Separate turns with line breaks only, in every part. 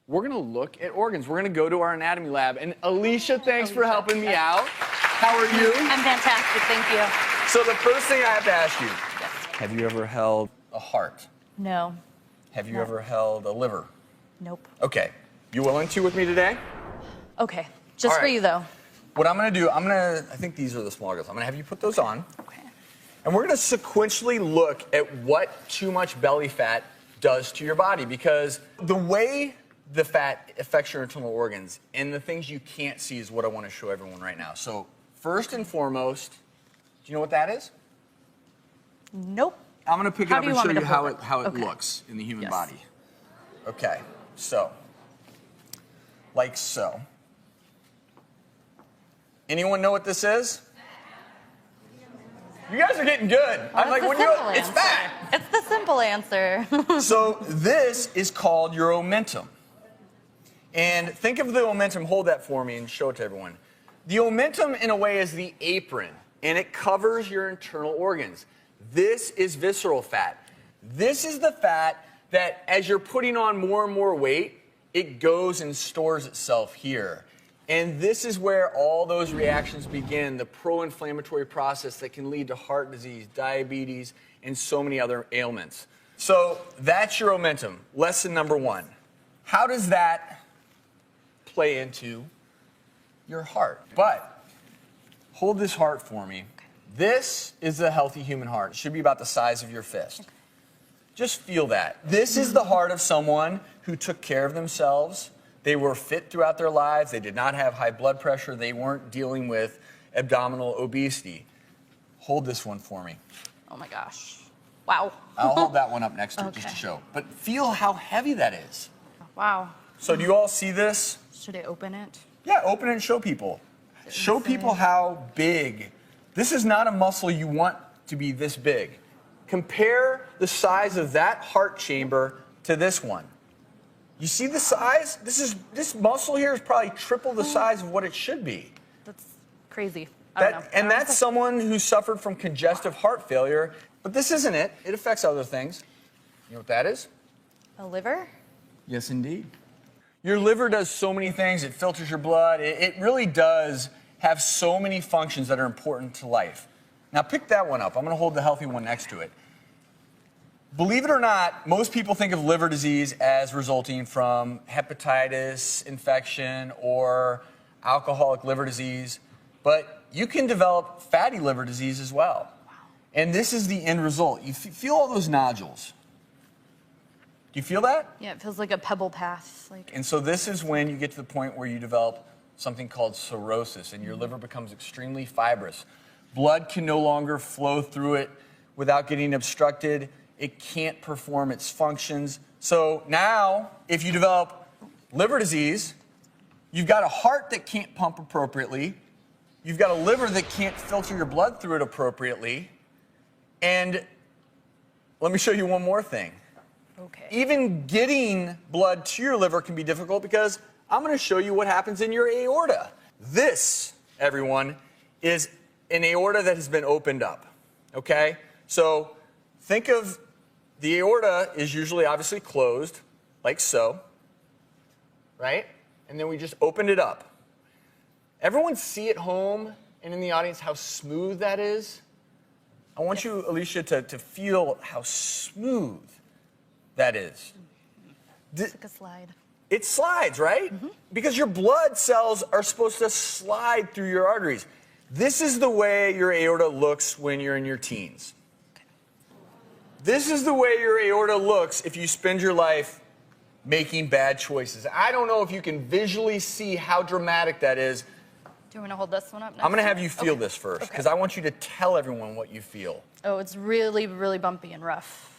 we're going to look at organs. We're going to go to our anatomy lab. And Alicia, thanks for helping me out. How are you?
I'm fantastic, thank you.
So the first thing I have to ask you,
Yes.
have you ever held a heart?
No.
Have you ever held a liver?
Nope.
Okay. You willing to with me today?
Okay, just
All
for
right.
you though.
What I'm going to do, I think these are the small girls. I'm going to have you put those on.
Okay.
And we're going to sequentially look at what too much belly fat does to your body, because the way the fat affects your internal organs and the things you can't see is what I want to show everyone right now. So first and foremost, do you know what that is?
Nope.
I'm going to pick it
How
up
do
and
you want
show
me
you
to
how
hold
it,
it?
how it
Okay.
looks in the human
Yes.
body. Okay, so, like so. Anyone know what this is? You guys are getting good. I'm like, when you, it's fat.
It's the simple answer.
So this is called your omentum. And think of the omentum, hold that for me and show it to everyone. The omentum, in a way, is the apron, and it covers your internal organs. This is visceral fat. This is the fat that, as you're putting on more and more weight, it goes and stores itself here. And this is where all those reactions begin, the pro-inflammatory process that can lead to heart disease, diabetes, and so many other ailments. So that's your omentum. Lesson number one. How does that play into your heart? But hold this heart for me. This is a healthy human heart. It should be about the size of your fist. Just feel that. This is the heart of someone who took care of themselves. They were fit throughout their lives. They did not have high blood pressure. They weren't dealing with abdominal obesity. Hold this one for me.
Oh my gosh. Wow.
I'll hold that one up next to it just to
Okay.
show. But feel how heavy that is.
Wow.
So do you all see this?
Should I open it?
Yeah, open it and show people. Show people how big. This is not a muscle you want to be this big. Compare the size of that heart chamber to this one. You see the size? This muscle here is probably triple the size of what it should be.
That's crazy. I don't know.
And that's someone who suffered from congestive heart failure. But this isn't it. It affects other things. You know what that is?
A liver?
Yes, indeed. Your liver does so many things. It filters your blood. It really does have so many functions that are important to life. Now pick that one up. I'm going to hold the healthy one next to it. Believe it or not, most people think of liver disease as resulting from hepatitis infection or alcoholic liver disease, but you can develop fatty liver disease as well.
Wow.
And this is the end result. You feel all those nodules. Do you feel that?
Yeah, it feels like a pebble path.
And so this is when you get to the point where you develop something called cirrhosis, and your liver becomes extremely fibrous. Blood can no longer flow through it without getting obstructed. It can't perform its functions. So now, if you develop liver disease, you've got a heart that can't pump appropriately, you've got a liver that can't filter your blood through it appropriately, and let me show you one more thing.
Okay.
Even getting blood to your liver can be difficult because I'm going to show you what happens in your aorta. This, everyone, is an aorta that has been opened up, okay? So think of the aorta is usually obviously closed, like so, right? And then we just opened it up. Everyone see at home and in the audience how smooth that is? I want you, Alicia, to feel how smooth that is.
It's like a slide.
It slides, right? Because your blood cells are supposed to slide through your arteries. This is the way your aorta looks when you're in your teens. This is the way your aorta looks if you spend your life making bad choices. I don't know if you can visually see how dramatic that is.
Do you want to hold this one up next?
I'm going to have you feel this first, because I want you to tell everyone what you feel.
Oh, it's really, really bumpy and rough.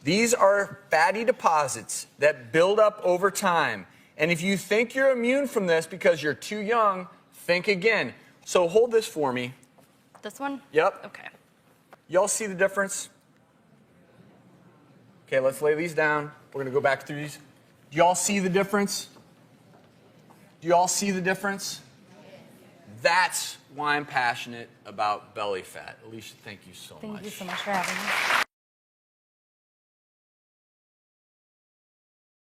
These are fatty deposits that build up over time. And if you think you're immune from this because you're too young, think again. So hold this for me.
This one?
Yep.
Okay.
Y'all see the difference? Okay, let's lay these down. We're going to go back through these. Do y'all see the difference? Do y'all see the difference? That's why I'm passionate about belly fat. Alicia, thank you so much.
Thank you so much for having me.